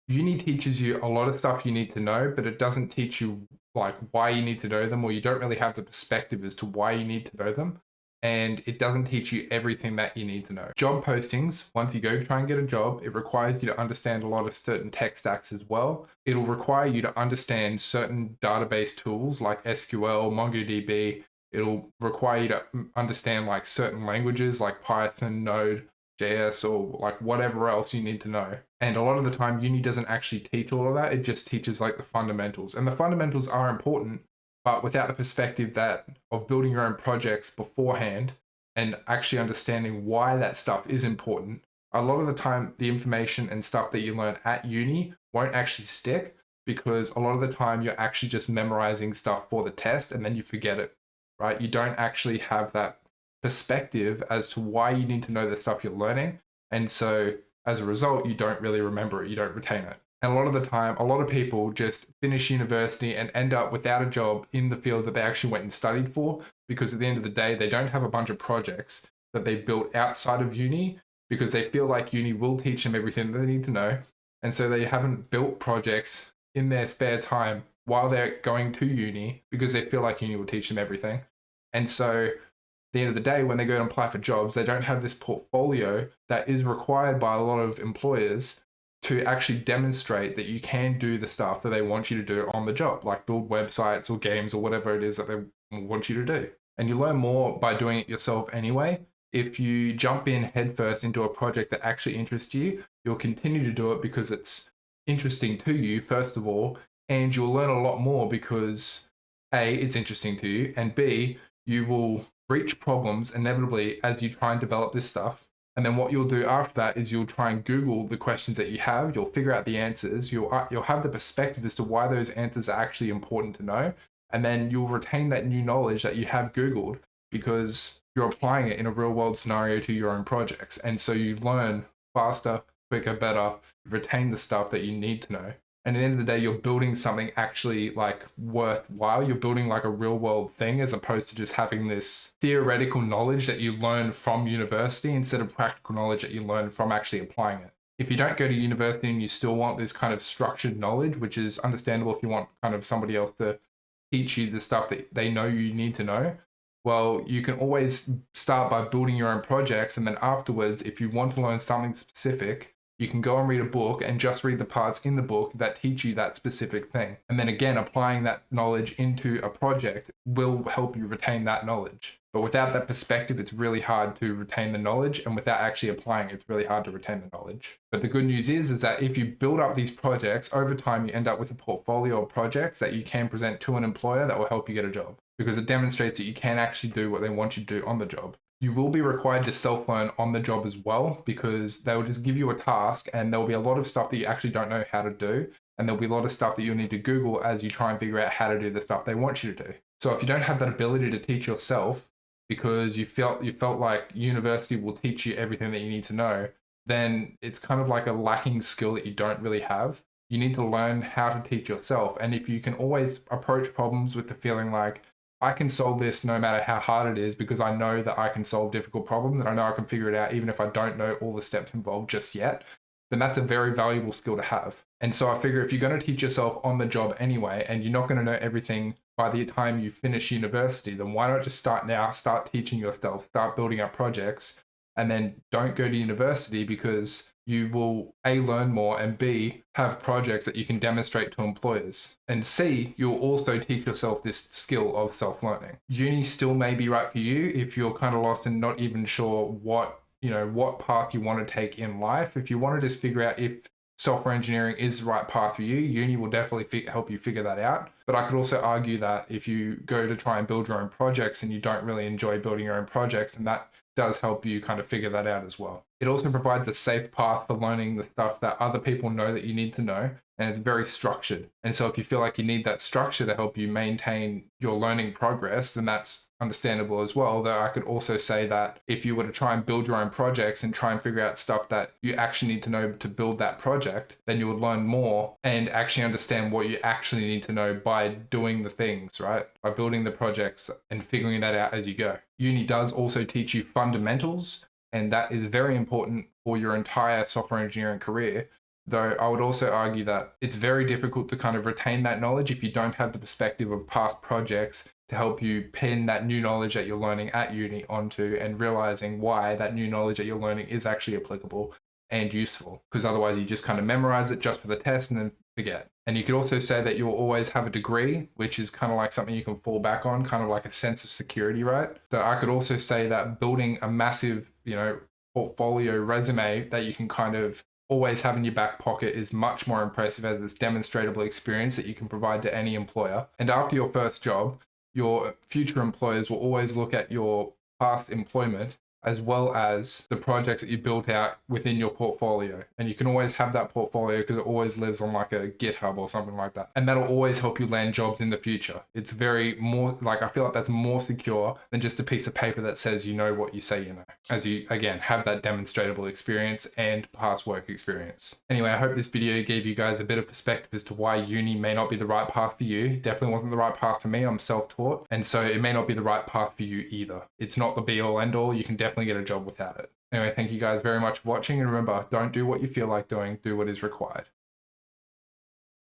uni teaches you a lot of stuff you need to know, but it doesn't teach you like why you need to know them, or you don't really have the perspective as to why you need to know them. And it doesn't teach you everything that you need to know. Job postings, once you go try and get a job, it requires you to understand a lot of certain tech stacks as well. It'll require you to understand certain database tools like SQL, MongoDB. It'll require you to understand like certain languages like Python, Node, JS, or like whatever else you need to know. And a lot of the time, uni doesn't actually teach all of that. It just teaches like the fundamentals. And the fundamentals are important, but without the perspective that of building your own projects beforehand and actually understanding why that stuff is important, a lot of the time the information and stuff that you learn at uni won't actually stick, because a lot of the time you're actually just memorizing stuff for the test and then you forget it, right? You don't actually have that perspective as to why you need to know the stuff you're learning. And so as a result, you don't really remember it, you don't retain it. And a lot of the time, a lot of people just finish university and end up without a job in the field that they actually went and studied for, because at the end of the day, they don't have a bunch of projects that they built outside of uni because they feel like uni will teach them everything that they need to know. And so they haven't built projects in their spare time while they're going to uni because they feel like uni will teach them everything. And so at the end of the day, when they go and apply for jobs, they don't have this portfolio that is required by a lot of employers to actually demonstrate that you can do the stuff that they want you to do on the job, like build websites or games or whatever it is that they want you to do. And you learn more by doing it yourself anyway. If you jump in headfirst into a project that actually interests you, you'll continue to do it because it's interesting to you, first of all, and you'll learn a lot more because A, it's interesting to you, and B, you will reach problems inevitably as you try and develop this stuff. And then what you'll do after that is you'll try and Google the questions that you have. You'll figure out the answers. You'll have the perspective as to why those answers are actually important to know. And then you'll retain that new knowledge that you have Googled because you're applying it in a real world scenario to your own projects. And so you learn faster, quicker, better, retain the stuff that you need to know. And at the end of the day, you're building something actually like worthwhile. You're building like a real world thing as opposed to just having this theoretical knowledge that you learn from university instead of practical knowledge that you learn from actually applying it. If you don't go to university and you still want this kind of structured knowledge, which is understandable if you want kind of somebody else to teach you the stuff that they know you need to know, well, you can always start by building your own projects. And then afterwards, if you want to learn something specific, you can go and read a book and just read the parts in the book that teach you that specific thing. And then again, applying that knowledge into a project will help you retain that knowledge. But without that perspective, it's really hard to retain the knowledge. And without actually applying it, it's really hard to retain the knowledge. But the good news is that if you build up these projects, over time, you end up with a portfolio of projects that you can present to an employer that will help you get a job, because it demonstrates that you can actually do what they want you to do on the job. You will be required to self-learn on the job as well, because they'll just give you a task and there'll be a lot of stuff that you actually don't know how to do. And there'll be a lot of stuff that you'll need to Google as you try and figure out how to do the stuff they want you to do. So if you don't have that ability to teach yourself because you felt like university will teach you everything that you need to know, then it's kind of like a lacking skill that you don't really have. You need to learn how to teach yourself. And if you can always approach problems with the feeling like, I can solve this no matter how hard it is because I know that I can solve difficult problems and I know I can figure it out even if I don't know all the steps involved just yet, then that's a very valuable skill to have. And so I figure if you're going to teach yourself on the job anyway, and you're not going to know everything by the time you finish university, then why not just start now, start teaching yourself, start building up projects, and then don't go to university, because you will A, learn more, and B, have projects that you can demonstrate to employers. And C, you'll also teach yourself this skill of self-learning. Uni still may be right for you if you're kind of lost and not even sure what path you want to take in life. If you want to just figure out if software engineering is the right path for you, uni will definitely help you figure that out. But I could also argue that if you go to try and build your own projects and you don't really enjoy building your own projects, then that does help you kind of figure that out as well. It also provides a safe path for learning the stuff that other people know that you need to know, and it's very structured. And so if you feel like you need that structure to help you maintain your learning progress, then that's understandable as well. Though I could also say that if you were to try and build your own projects and try and figure out stuff that you actually need to know to build that project, then you would learn more and actually understand what you actually need to know by doing the things, right? By building the projects and figuring that out as you go. Uni does also teach you fundamentals, and that is very important for your entire software engineering career. Though I would also argue that it's very difficult to kind of retain that knowledge if you don't have the perspective of past projects to help you pin that new knowledge that you're learning at uni onto, and realizing why that new knowledge that you're learning is actually applicable and useful. Because otherwise you just kind of memorize it just for the test and then forget. And you could also say that you'll always have a degree, which is kind of like something you can fall back on, kind of like a sense of security, right? So I could also say that building a massive, portfolio resume that you can kind of always have in your back pocket is much more impressive as this demonstrable experience that you can provide to any employer. And after your first job, your future employers will always look at your past employment as well as the projects that you built out within your portfolio. And you can always have that portfolio because it always lives on like a GitHub or something like that. And that'll always help you land jobs in the future. It's very more like, I feel like that's more secure than just a piece of paper that says you know what you say you know, as you, again, have that demonstrable experience and past work experience. Anyway, I hope this video gave you guys a bit of perspective as to why uni may not be the right path for you. Definitely wasn't the right path for me. I'm self-taught. And so it may not be the right path for you either. It's not the be all end all. You can definitely get a job without it. Anyway, thank you guys very much for watching, and remember, don't do what you feel like doing, do what is required.